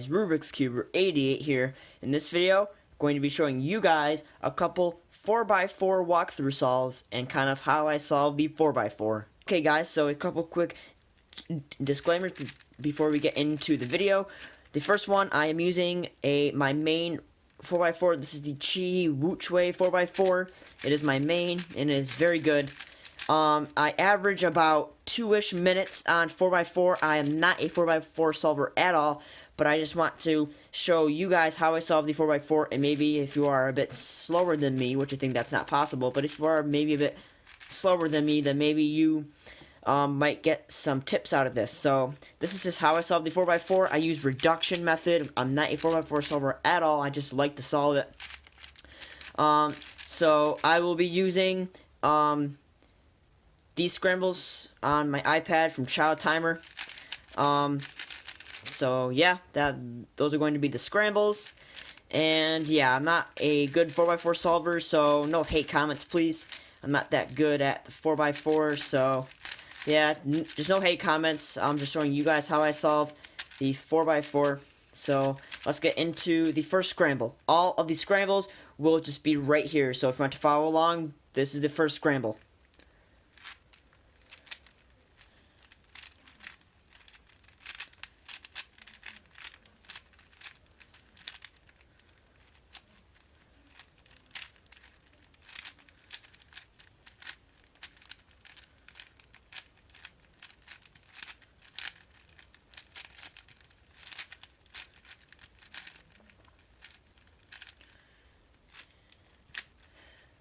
guys, Rubik's Cube 88 here. In this video, I'm going to be showing you guys a couple 4x4 walkthrough solves and kind of how I solve the 4x4. Okay guys, so a couple quick disclaimers before we get into the video. The first one, I am using my main 4x4. This is the QiYi WuQue 4x4. It is my main and it is very good. I average about 2-ish minutes on 4x4. I am not a 4x4 solver at all, but I just want to show you guys how I solve the 4x4, and maybe if you are a bit slower than me, which I think that's not possible, but if you are maybe a bit slower than me, then maybe you might get some tips out of this. So this is just how I solve the 4x4. I use reduction method. I'm not a 4x4 solver at all. I just like to solve it. So I will be using these scrambles on my iPad from Child Timer. So yeah, those are going to be the scrambles. And yeah, I'm not a good 4x4 solver, so no hate comments, please. I'm not that good at the 4x4, so yeah, there's no hate comments. I'm just showing you guys how I solve the 4x4. So let's get into the first scramble. All of these scrambles will just be right here. So if you want to follow along, this is the first scramble.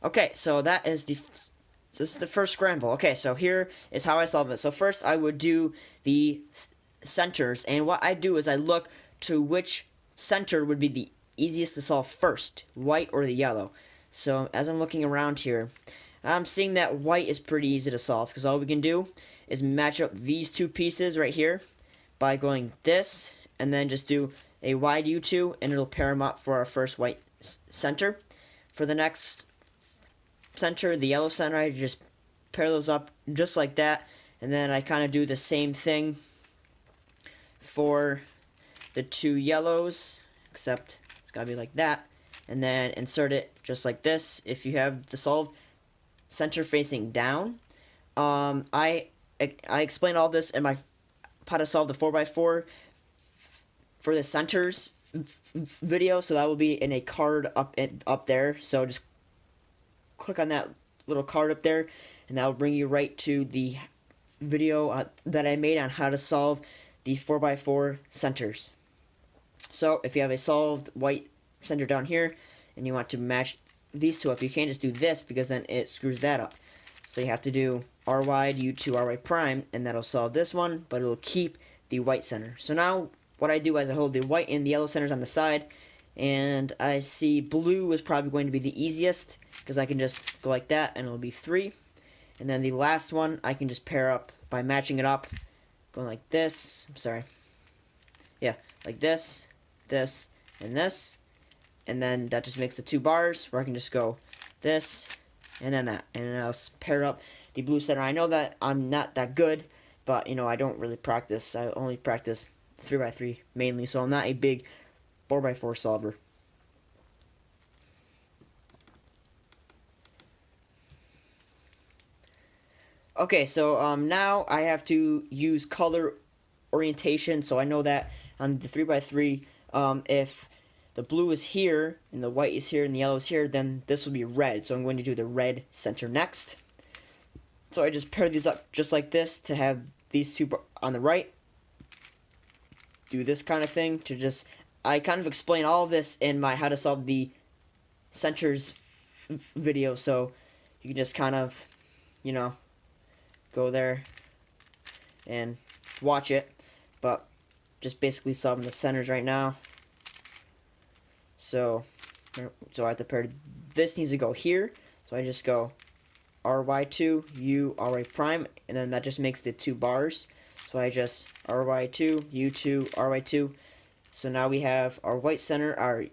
Okay, so this is the first scramble. Okay, so here is how I solve it. So first I would do the centers, and what I do is I look to which center would be the easiest to solve first, white or the yellow. So as I'm looking around here, I'm seeing that white is pretty easy to solve, because all we can do is match up these two pieces right here by going this, and then just do a wide U2, and it'll pair them up for our first white center. For the next center, the yellow center, I just pair those up just like that, and then I kind of do the same thing for the two yellows, except it's gotta be like that, and then insert it just like this. If you have the solved center facing down, I explain all this in my how to solve the 4x4 for the centers video, so that will be in a card up there. So just click on that little card up there, and that will bring you right to the video that I made on how to solve the 4x4 centers. So if you have a solved white center down here and you want to match these two up, you can't just do this, because then it screws that up. So you have to do R wide U2 R wide prime, and that'll solve this one, but it'll keep the white center. So now what I do is I hold the white and the yellow centers on the side, and I see blue is probably going to be the easiest, because I can just go like that and it'll be 3. And then the last one I can just pair up by matching it up, going like this. I'm sorry. Yeah, like this, this, and this. And then that just makes the 2 bars where I can just go this and then that. And I'll pair up the blue center. I know that I'm not that good, but you know, I don't really practice. I only practice 3x3 mainly, so I'm not a big 4x4 solver. Okay, so now I have to use color orientation. So I know that on the 3x3, if the blue is here and the white is here and the yellow is here, then this will be red. So I'm going to do the red center next. So I just pair these up just like this to have these two on the right. Do this kind of thing to just, I kind of explain all of this in my how to solve the centers video, so you can just kind of, you know, go there and watch it. But just basically solving the centers right now. So I have to pair, this needs to go here, so I just go RY2 U RY prime, and then that just makes the 2 bars. So I just RY2 U2 RY2. So now we have our white center, our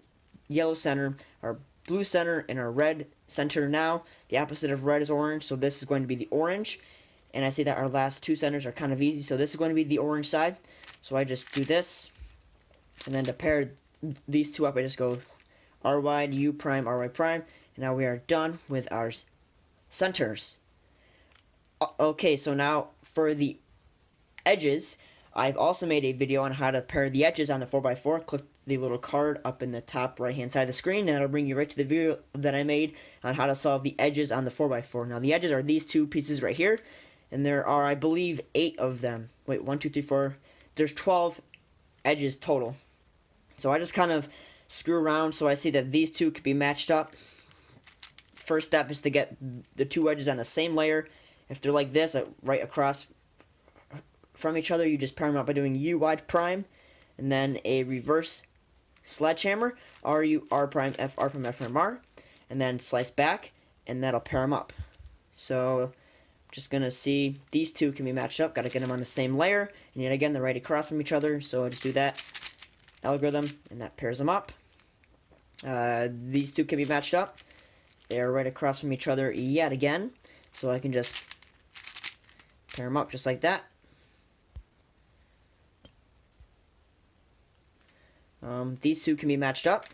yellow center, our blue center, and our red center. Now the opposite of red is orange, so this is going to be the orange. And I see that our last 2 centers are kind of easy, so this is going to be the orange side. So I just do this, And then to pair these two up, I just go R wide, U prime, R y prime. And now we are done with our centers. Okay, so now for the edges, I've also made a video on how to pair the edges on the 4x4. Click the little card up in the top right hand side of the screen, and it'll bring you right to the video that I made on how to solve the edges on the 4x4. Now the edges are these two pieces right here, and there are, I believe, 8 of them. Wait, 1, 2, 3, 4. There's 12 edges total. So I just kind of screw around so I see that these two could be matched up. First step is to get the two edges on the same layer. If they're like this, right across from each other, you just pair them up by doing U wide prime, and then a reverse sledgehammer, RU R prime F R prime F prime R, and then slice back, and that'll pair them up. So just gonna see these two can be matched up. Gotta get them on the same layer, and yet again they're right across from each other. So I just do that algorithm, and that pairs them up. These two can be matched up. They are right across from each other yet again. So I can just pair them up just like that. These two can be matched up.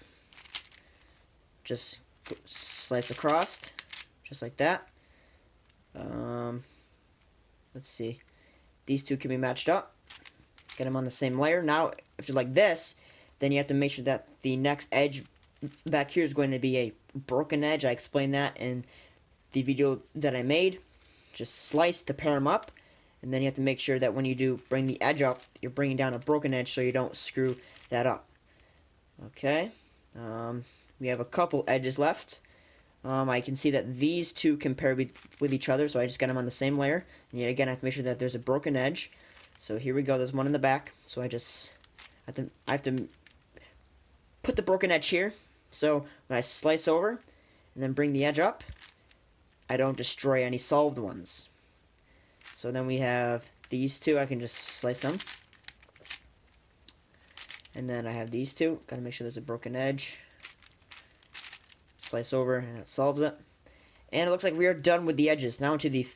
Just slice across, just like that. Let's see. These two can be matched up. Get them on the same layer. Now, if you're like this, then you have to make sure that the next edge back here is going to be a broken edge. I explained that in the video that I made. Just slice to pair them up. And then you have to make sure that when you do bring the edge up, you're bringing down a broken edge so you don't screw that up. Okay. We have a couple edges left. I can see that these two can pair with each other, so I just got them on the same layer. And yet again, I have to make sure that there's a broken edge. So here we go. There's one in the back. So I have to put the broken edge here. So when I slice over and then bring the edge up, I don't destroy any solved ones. So then we have these two. I can just slice them. And then I have these two. Gotta make sure there's a broken edge. Slice over and it solves it. And it looks like we are done with the edges. Now into the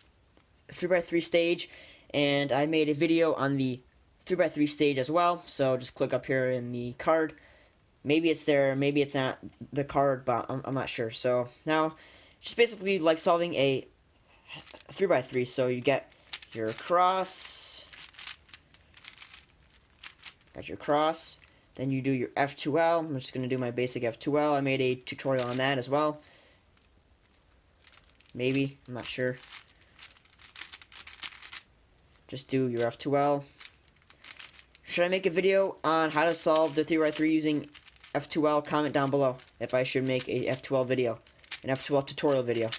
3x3 stage. And I made a video on the 3x3 stage as well. So just click up here in the card. Maybe it's there, maybe it's not the card, but I'm not sure. So now, just basically like solving a 3x3. So you get your cross. Got your cross. Then you do your F2L. I'm just going to do my basic F2L. I made a tutorial on that as well. Maybe. I'm not sure. Just do your F2L. Should I make a video on how to solve the 3x3 using F2L? Comment down below if I should make a F2L video. An F2L tutorial video.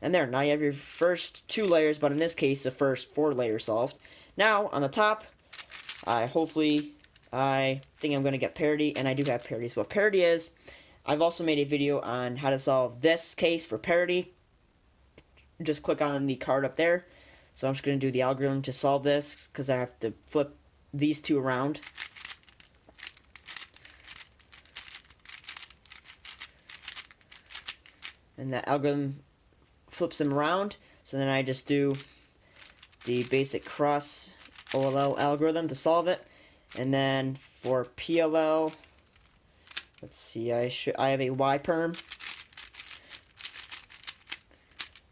And there. Now you have your first 2 layers, but in this case, the first 4 layers solved. Now, on the top, I think I'm going to get parity, and I do have parity. So what parity is, I've also made a video on how to solve this case for parity. Just click on the card up there. So I'm just going to do the algorithm to solve this, because I have to flip these two around. And that algorithm flips them around. So then I just do the basic cross OLL algorithm to solve it. And then for PLL, let's see, I have a Y perm.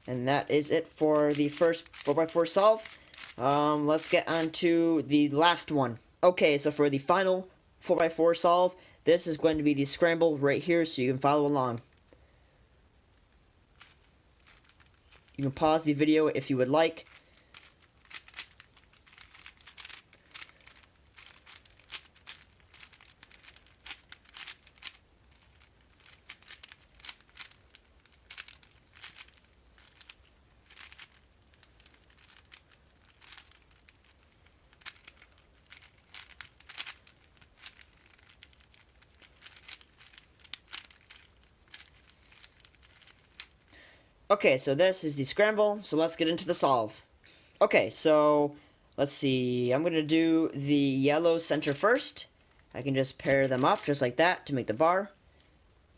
And that is it for the first 4x4 solve. Let's get on to the last one. Okay, so for the final 4x4 solve, this is going to be the scramble right here, so you can follow along. You can pause the video if you would like. Okay, so this is the scramble, so let's get into the solve. Okay, so let's see, I'm going to do the yellow center first. I can just pair them up just like that to make the bar.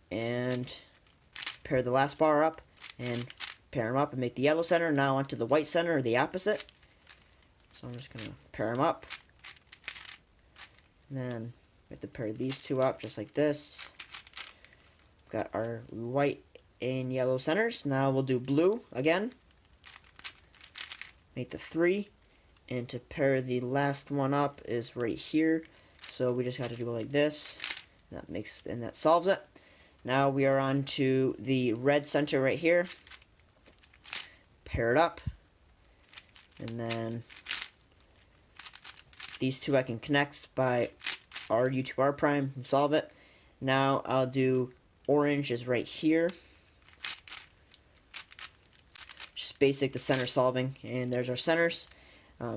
And pair the last bar up and pair them up and make the yellow center. Now onto the white center, or the opposite. So I'm just going to pair them up. And then We have to pair these two up just like this. Got our white and yellow centers. Now we'll do blue again. Make the 3. And to pair the last one up is right here. So we just got to do it like this. And that solves it. Now we are on to the red center right here. Pair it up. And then these two I can connect by RU to R prime and solve it. Now I'll do orange is right here. Just basic the center solving, and there's our centers.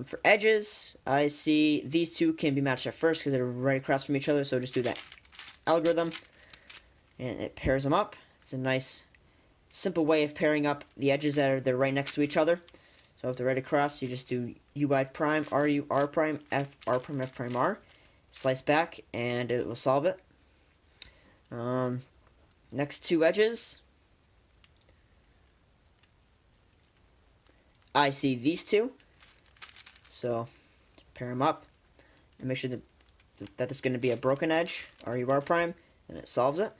For edges, I see these two can be matched at first because they're right across from each other, so just do that algorithm and it pairs them up. It's a nice simple way of pairing up the edges they're right next to each other. So if they're right across, you just do UI prime, RU, R prime, F, R prime, F prime, R. Slice back, and it will solve it. Next two edges, I see these two. So pair them up and make sure that it's going to be a broken edge, RU, R prime, and it solves it.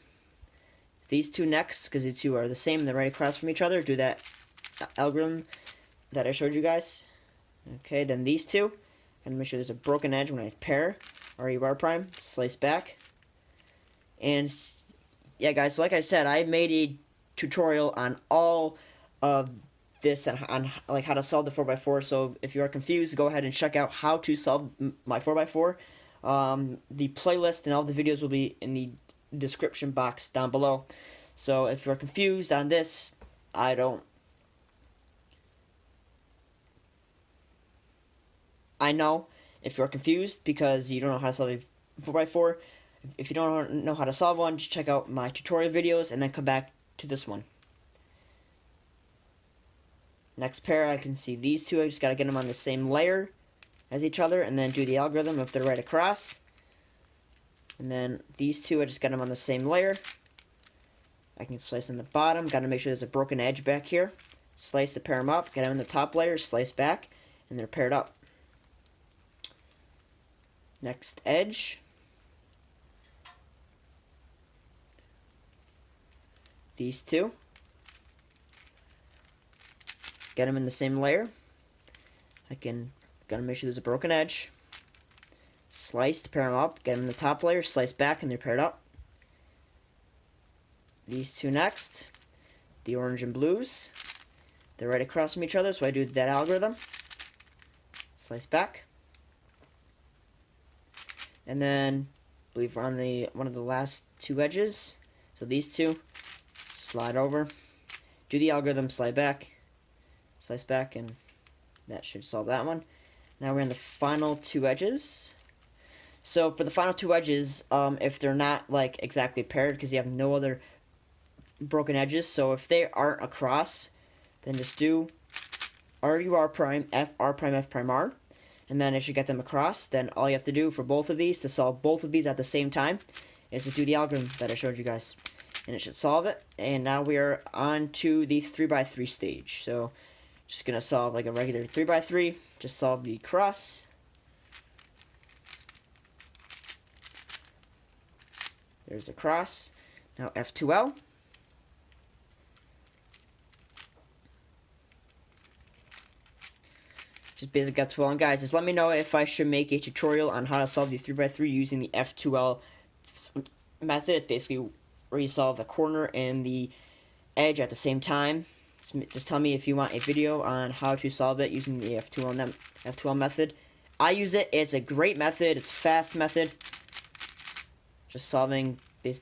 These two next, because the two are the same and they're right across from each other, do that algorithm that I showed you guys. Okay, then these two, and make sure there's a broken edge when I pair, RU, R prime, slice back. And yeah, guys, so like I said, I made a tutorial on all of this and on like how to solve the 4x4. So if you are confused, go ahead and check out how to solve my 4x4. The playlist and all the videos will be in the description box down below. So if you're confused on this, I know if you're confused because you don't know how to solve a 4x4. If you don't know how to solve one, just check out my tutorial videos and then come back to this one. Next pair, I can see these two. I just got to get them on the same layer as each other and then do the algorithm if they're right across. And then these two, I just got them on the same layer. I can slice in the bottom. Got to make sure there's a broken edge back here. Slice to pair them up. Get them in the top layer, slice back, and they're paired up. Next edge. These two. Get them in the same layer. Gotta make sure there's a broken edge. Slice to pair them up. Get them in the top layer. Slice back, and they're paired up. These two next. The orange and blues. They're right across from each other, so I do that algorithm. Slice back. And then, I believe we're on one of the last two edges. So these two. Slide over. Do the algorithm, slide back. Slice back, and that should solve that one. Now we're on the final two edges. So for the final two edges, if they're not like exactly paired because you have no other broken edges, so if they aren't across, then just do RU, R prime, F, R prime, F prime, R. And then if you get them across, then all you have to do for both of these to solve both of these at the same time is to do the algorithm that I showed you guys. And it should solve it. And now we are on to the 3x3 stage. So just going to solve like a regular 3x3. Just solve the cross. There's the cross. Now F2L. Just basic F2L. And guys, just let me know if I should make a tutorial on how to solve the 3x3 using the F2L method. It's basically where you solve the corner and the edge at the same time. Just tell me if you want a video on how to solve it using the F2L method. I use it. It's a great method. It's a fast method. Just solving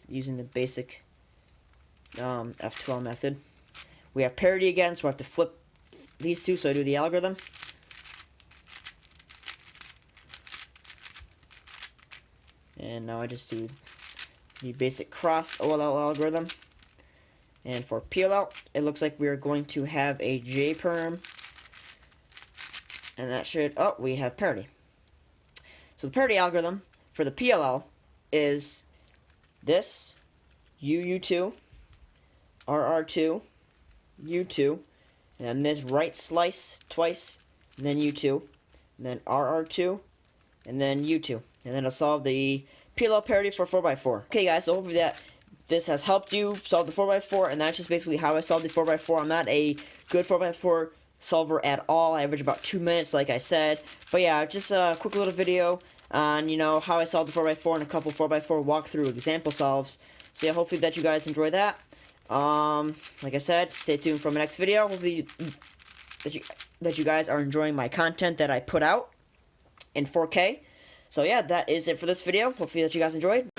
using the basic F2L method. We have parity again, so I have to flip these two, so I do the algorithm. And now I just do the basic cross OLL algorithm. And for PLL, it looks like we are going to have a J perm. And that should, oh, we have parity. So the parity algorithm for the PLL is this, UU2, RR2, U2, and then this right slice twice, and then U2, and then RR2, and then U2. And then it'll solve the PLL parity for 4x4. Okay guys, so hopefully that this has helped you solve the 4x4, and that's just basically how I solved the 4x4. I'm not a good 4x4 solver at all. I average about 2 minutes, like I said. But yeah, just a quick little video on, you know, how I solved the 4x4 and a couple 4x4 walkthrough example solves. So yeah, hopefully that you guys enjoy that. Like I said, stay tuned for my next video. Hopefully that you guys are enjoying my content that I put out in 4K. So yeah, that is it for this video. Hopefully that you guys enjoyed.